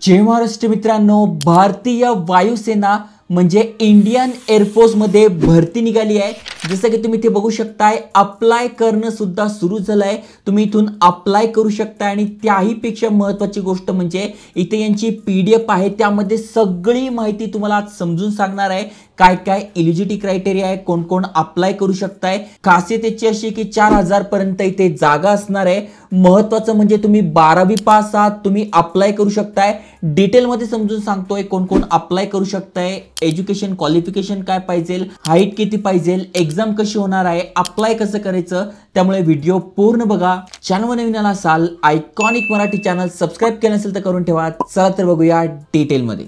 जय महाराष्ट्र मित्रांनो, भारतीय वायुसेना म्हणजे इंडियन एअरफोर्स मध्ये भरती निघाली आहे। जसं की तुम्ही इथे बघू शकताय, अप्लाय करणं सुद्धा सुरू झालंय। तुम्ही इथून अप्लाय करू शकता आणि त्याही पेक्षा महत्त्वाची गोष्ट म्हणजे इथे यांची पीडीएफ आहे, त्यामध्ये सगळी माहिती तुम्हाला आज समजून सांगणार आहे। काय काय एलिजिबिलिटी क्रायटेरिया आहे, कोण कोण अप्लाय करू शकताय। खासियत याची अशी की 4000 पर्यंत इथे जागा असणार आहे। महत्त्वाचं म्हणजे तुम्ही 12वी पास आहात, तुम्ही अप्लाय करू शकताय। डिटेल मध्ये समजून सांगतोय कोण कोण अप्लाय करू शकताय, एज्युकेशन क्वालिफिकेशन काय पाहिजे, हाईट किती पाहिजे, एग्जाम कशी होणार आहे, अप्लाय कसं करायचं। त्यामुळे व्हिडिओ पूर्ण बघा। चॅनल नवीन आला असाल, आयकॉनिक मराठी चॅनल सबस्क्राइब केलं नसेल तर करून ठेवा। चला तर बघूया डिटेल मध्ये।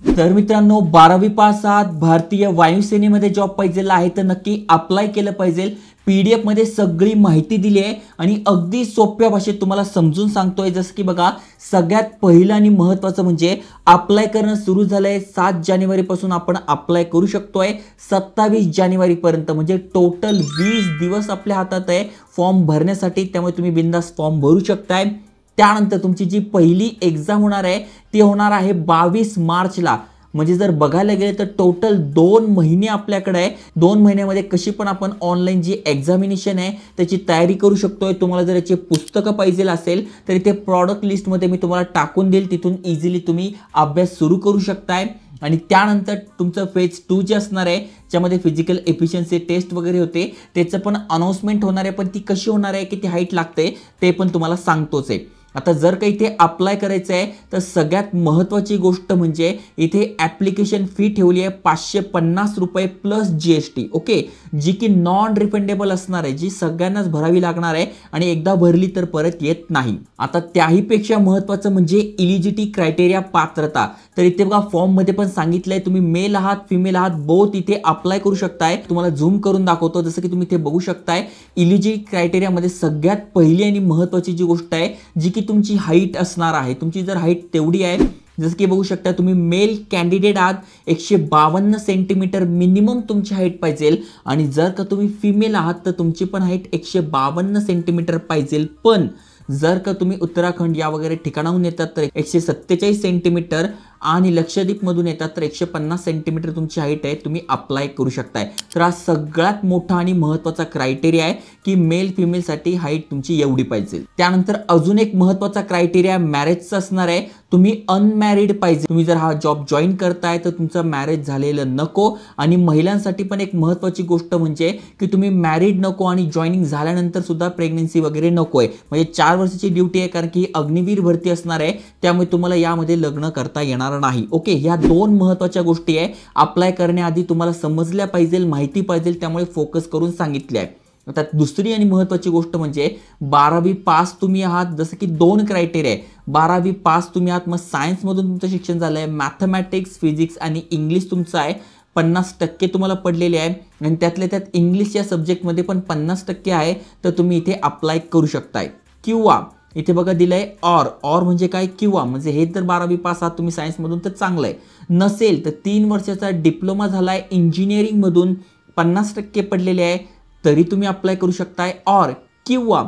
तर मित्रांनो, 12वी पास आहात, भारतीय वायुसेनेमध्ये जॉब पाहिजे आहे तर नक्की अप्लाय केलं पाहिजे। पीडीएफ मध्ये सगळी माहिती दिली आहे आणि अगदी सोप्या भाषेत तुम्हाला समजून सांगतोय। जसं की बघा, सगळ्यात पहिलं आणि महत्त्वाचं म्हणजे अप्लाय करणं सुरू झालंय। 7 जानेवारी पासून आपण अप्लाय करू शकतोय 27 जानेवारी पर्यंत, म्हणजे टोटल 20 दिवस आपल्या हातात आहे फॉर्म भरण्यासाठी। त्यामुळे तुम्ही बिंदास फॉर्म भरू शकताय। त्यानंतर तुमची जी पहिली एक्झाम होणार आहे ती होणार आहे 22 मार्चला। म्हणजे जर बघायला गेले तर टोटल 2 महिने आपल्याकडे आहे। 2 महिन्यामध्ये कशी पण आपण ऑनलाईन जी एक्झामिनेशन आहे त्याची तयारी करू शकतोय। तुम्हाला जर याचे पुस्तकं पाहिजे असेल तर इथे प्रॉडक्ट लिस्टमध्ये मी तुम्हाला टाकून देईल, तिथून इझिली तुम्ही अभ्यास सुरू करू शकताय। आणि त्यानंतर तुमचं फेज 2 जे असणार आहे, ज्यामध्ये फिजिकल एफिशियन्सी टेस्ट वगैरे होते, त्याचं पण अनाउन्समेंट होणार आहे। पण ती कशी होणार आहे, किती हाईट लागते ते पण तुम्हाला सांगतोच आहे। आता जर काही इथे अप्लाय करायचं आहे तर सगळ्यात महत्त्वाची गोष्ट म्हणजे इथे ॲप्लिकेशन फी ठेवली आहे 550 रुपये प्लस जीएसटी, ओके, जी की नॉन रिफंडेबल असणार आहे, जी सगळ्यांनाच भरावी लागणार आहे आणि एकदा भरली तर परत येत नाही। आता त्याही पेक्षा महत्त्वाचं म्हणजे एलिजिबिलिटी क्रायटेरिया, पात्रता। तर इथे बघा फॉर्म मध्ये पण सांगितलंय, तुम्ही मेल आहात फिमेल आहात बोथ इथे अप्लाय करू शकताय। तुम्हाला झूम करून दाखवतो। जसं की तुम्ही इथे बघू शकताय, एलिजिबिलिटी क्रायटेरिया मध्ये सगळ्यात पहिली आणि महत्त्वाची जी गोष्ट आहे, जी की तुमची हाईट असणार आहे। तुमची जर हाईट तेवढी आहे, जसं की बघू शकता तुम्ही मेल कॅन्डिडेट आहात, 152 सेंटीमीटर मिनिमम तुमची हाईट पाहिजे। आणि जर का तुम्ही फिमेल आहात तर तुमची पण हाईट 152 सेंटीमीटर पाहिजे। पण जर का तुम्ही उत्तराखंड या वगैरे ठिकाणाहून येतात तर 147 सेंटीमीटर आणि लक्षद्वीप मधून येतात तर 150 सेंटीमीटर तुमची हाईट आहे, तुम्ही अप्लाय करू शकताय। तर हा सगळ्यात मोठा आणि महत्त्वाचा क्रायटेरिया आहे की मेल फिमेल साठी हाईट तुमची एवढी पाहिजे। त्यानंतर अजून एक महत्त्वाचा क्रायटेरिया मॅरेजचा असणार आहे। तुम्ही अनमॅरिड पाहिजे। तुम्ही जर हा जॉब जॉईन करताय तर तुमचं मॅरेज झालेलं नको। आणि महिलांसाठी पण एक महत्त्वाची गोष्ट म्हणजे की तुम्ही मॅरिड नको आणि जॉईनिंग झाल्यानंतर सुद्धा प्रेग्नन्सी वगैरे नको आहे। म्हणजे 4 वर्षाची ड्युटी आहे, कारण की अग्निवीर भरती असणार आहे, त्यामुळे तुम्हाला यामध्ये लग्न करता येणार नाही, ओके। ह्या 2 महत्त्वाच्या गोष्टी आहे, अप्लाय करण्याआधी तुम्हाला समजल्या पाहिजे, माहिती पाहिजे, त्यामुळे फोकस करून सांगितले आहे। आता दुसरी आणि महत्त्वाची गोष्ट म्हणजे 12वी पास तुम्ही आहात। जसं की 2 क्रायटेरिया आहे, 12वी पास तुम्ही आहात, मग सायन्स मधून तुमचं शिक्षण झालं आहे, मॅथमॅटिक्स फिजिक्स आणि इंग्लिश तुमचं आहे, 50% तुम्हाला पडलेले आहे आणि त्यातल्या त्यात इंग्लिश या सब्जेक्टमध्ये पण 50% आहे, तर तुम्ही इथे अप्लाय करू शकताय। किंवा इथे बघा दिलंय ऑर म्हणजे काय, किंवा म्हणजे हे जर 12वी पास आहात तुम्ही सायन्स मधून तर चांगलं आहे, नसेल तर 3 वर्षाचा डिप्लोमा झालाय इंजिनिअरिंग मधून, 50% पडलेले आहे, तरी तुम्ही अप्लाय करू शकताय। ऑर किंवा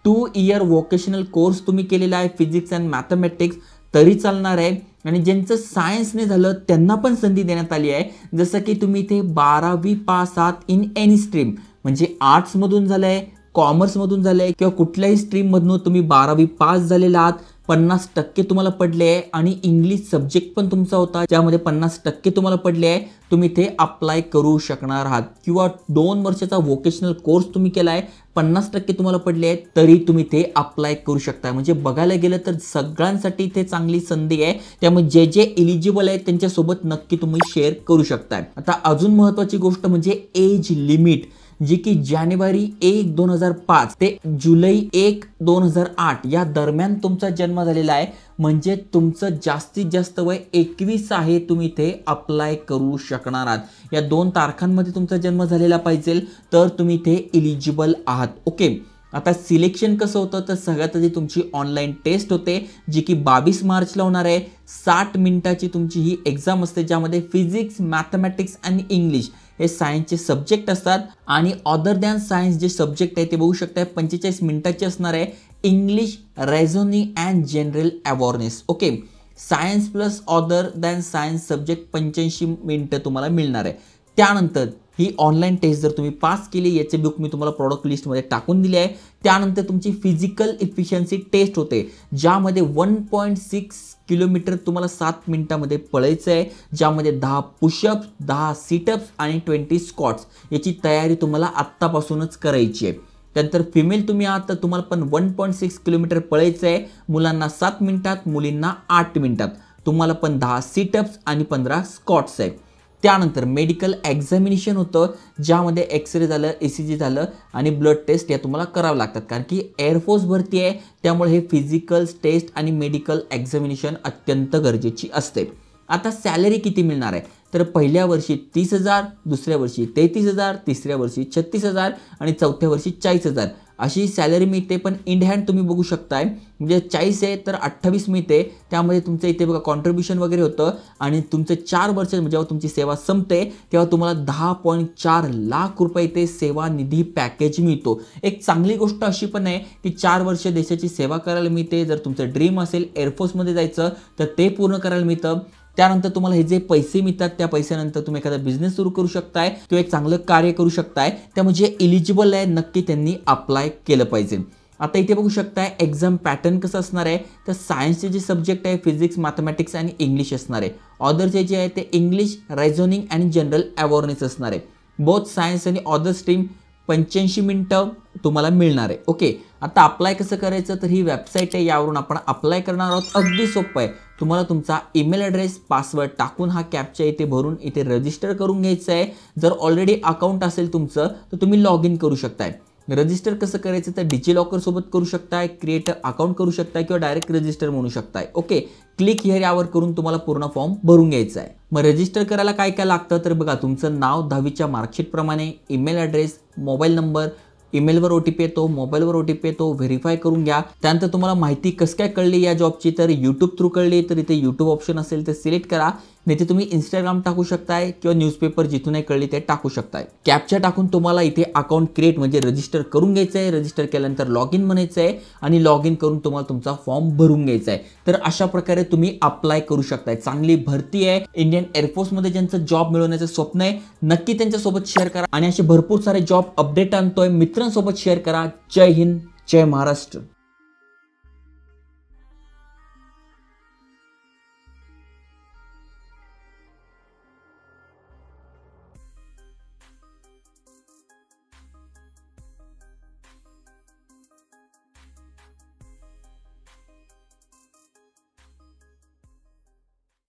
2 इयर वोकेशनल कोर्स तुम्ही केलेला आहे फिजिक्स अँड मॅथमॅटिक्स, तरी चालणार आहे। आणि ज्यांचं सायन्सने झालं त्यांना पण संधी देण्यात आली आहे। जसं की तुम्ही इथे 12वी पास आहात इन एनी स्ट्रीम, म्हणजे आर्ट्स मधून झालंय, कॉमर्स मधून झालंय किंवा कुठल्याही स्ट्रीम मधून तुम्ही 12वी पास झालेला आहात, 50% तुम्हाला पडले आहे आणि इंग्लिश सब्जेक्ट पण तुमचा होता ज्यामध्ये 50% तुम्हाला पडले आहे, तुम्ही इथे अप्लाय करू शकणार आहात। किंवा 2 वर्षाचा वोकेशनल कोर्स तुम्ही केला आहे, 50% तुम्हाला पडले आहेत, तरी तुम्ही इथे अप्लाय करू शकता। म्हणजे बघायला गेलं तर सगळ्यांसाठी इथे चांगली संधी आहे, त्यामुळे जे जे एलिजिबल आहेत त्यांच्यासोबत नक्की तुम्ही शेअर करू शकताय। आता अजून महत्त्वाची गोष्ट म्हणजे एज लिमिट, जी की जानेवारी 1, 2005 ते जुलै 1, 2008 या दरम्यान तुमचा जन्म झालेला आहे, म्हणजे तुमचं जास्तीत जास्त वय 21 आहे, तुम्ही इथे अप्लाय करू शकणार आहात। या 2 तारखांमध्ये तुमचा जन्म झालेला पाहिजे तर तुम्ही इथे एलिजिबल आहात, ओके। आता सिलेक्शन कसं होतं तर सगळ्यात आधी तुमची ऑनलाईन टेस्ट होते जी की 22 मार्चला होणार आहे. 60 मिनिटाची तुमची ही एक्झाम असते ज्यामध्ये फिजिक्स, मॅथमॅटिक्स आणि इंग्लिश हे सायन्सचे सब्जेक्ट असतात. आणि अदर दॅन सायन्स जे सब्जेक्ट आहे ते बघू शकताय 45 मिनिटाची असणार आहे. English, reasoning and general awareness. Okay, science plus other than science subject 85 मिनिटं तुम्हाला मिळणार आहे. त्यानंतर ही ऑनलाईन टेस्ट जर तुम्ही पास केली, याचे बुक मी तुम्हाला प्रॉडक्ट लिस्टमध्ये टाकून दिले आहे. त्यानंतर तुमची फिजिकल इफिशियन्सी टेस्ट होते ज्यामध्ये 1.6 किलोमीटर तुम्हाला 7 मिनिटामध्ये पळायचं आहे, ज्यामध्ये 10 पुशअप्स, 10 सिटअप्स आणि 20 स्क्वॉट्स याची तयारी तुम्हाला आत्तापासूनच करायची आहे. त्यानंतर फिमेल तुम्ही आहात तर तुम्हाला पण 1.6 किलोमीटर पळायचं आहे. मुलांना 7 मिनिटात, मुलींना 8 मिनिटात. तुम्हाला पण 10 सिटअप्स आणि 15 स्क्वॉट्स आहे. त्यानंतर मेडिकल एक्झामिनेशन होतं ज्यामध्ये एक्सरे झालं, ECG झालं आणि ब्लड टेस्ट या तुम्हाला करावं लागतात, कारण की एअरफोर्स भरती आहे त्यामुळे हे फिजिकल टेस्ट आणि मेडिकल एक्झामिनेशन अत्यंत गरजेची असते. आता सॅलरी किती मिळणार आहे तर पहिल्या वर्षी 30,000, दुसऱ्या वर्षी 33,000, तिसऱ्या वर्षी 36,000 आणि चौथ्या वर्षी 40,000 अशी सॅलरी मिळते. पण इन हँड तुम्ही बघू शकताय म्हणजे 40 आहे तर 28 मिळते. त्यामध्ये तुमचं इथे बघा कॉन्ट्रीब्युशन वगैरे होतं आणि तुमचं 4 वर्ष जेव्हा तुमची सेवा संपते तेव्हा तुम्हाला 10.4 लाख रुपये ते सेवा निधी पॅकेज मिळतो. एक चांगली गोष्ट अशी पण आहे की 4 वर्ष देशाची सेवा करायला मिळते. जर तुमचं ड्रीम असेल एअरफोर्समध्ये जायचं तर ते पूर्ण करायला मिळतं. त्यानंतर तुम्हाला हे जे पैसे मिळतात त्या पैशानंतर तुम्ही एखादा बिझनेस सुरू करू शकताय किंवा एक चांगलं कार्य करू शकताय. त्यामुळे जे एलिजिबल आहे नक्की त्यांनी अप्लाय केलं पाहिजे. आता इथे बघू शकताय एक्झाम पॅटर्न कसं असणार आहे तर सायन्सचे जे सब्जेक्ट आहे फिजिक्स, मॅथमॅटिक्स आणि इंग्लिश असणार आहे. अदरचे जे आहे ते इंग्लिश, रेझोनिंग आणि जनरल अवेअरनेस असणार आहे. बोथ सायन्स आणि अदर स्ट्रीम 85 मिनिटं तुम्हाला मिळणार आहे. ओके, आता अप्लाय कसं करायचं तर ही वेबसाईट आहे, यावरून आपण अप्लाय करणार आहोत. अगदी सोपं आहे. तुम्हाला तुमचा ईमेल ॲड्रेस, पासवर्ड टाकून हा कॅप्चा इथे भरून इथे रजिस्टर करून घ्यायचं आहे. जर ऑलरेडी अकाउंट असेल तुमचं तर तुम्ही लॉग इन करू शकताय. रजिस्टर कसं करायचं तर डिजिलॉकर सोबत करू शकताय, क्रिएट अकाउंट करू शकताय किंवा डायरेक्ट रजिस्टर म्हणू शकताय. ओके, क्लिक हिअर यावर करून तुम्हाला पूर्ण फॉर्म भरून घ्यायचा आहे. मग रजिस्टर करायला काय काय लागतं तर बघा तुमचं नाव 10वीच्या मार्कशीट प्रमाणे, ईमेल ॲड्रेस, मोबाईल नंबर, ईमेलवर OTP येतो, मोबाईलवर OTP येतो, व्हेरीफाय करून घ्या. त्यानंतर तुम्हाला माहिती कसं काय कळली या जॉबची तर यूट्यूब थ्रू कळली तर इथे यूट्यूब ऑप्शन असेल तर सिलेक्ट करा. नाही तर तुम्ही इंस्टाग्राम टाकू शकताय किंवा न्यूजपेपर जिथूनही कळली ते टाकू शकताय. कॅप्चा टाकून तुम्हाला इथे अकाउंट क्रिएट म्हणजे रजिस्टर करून घ्यायचं आहे. रजिस्टर केल्यानंतर लॉग इन म्हणायचं आहे आणि लॉग इन करून तुम्हाला तुमचा फॉर्म भरून घ्यायचा आहे. तर अशा प्रकारे तुम्ही अप्लाय करू शकताय. चांगली भरती आहे. इंडियन एअरफोर्समध्ये ज्यांचं जॉब मिळवण्याचं स्वप्न आहे नक्की त्यांच्यासोबत शेअर करा आणि असे भरपूर सारे जॉब अपडेट आणतोय मित्रांसोबत शेअर करा. जय हिंद, जय महाराष्ट्र.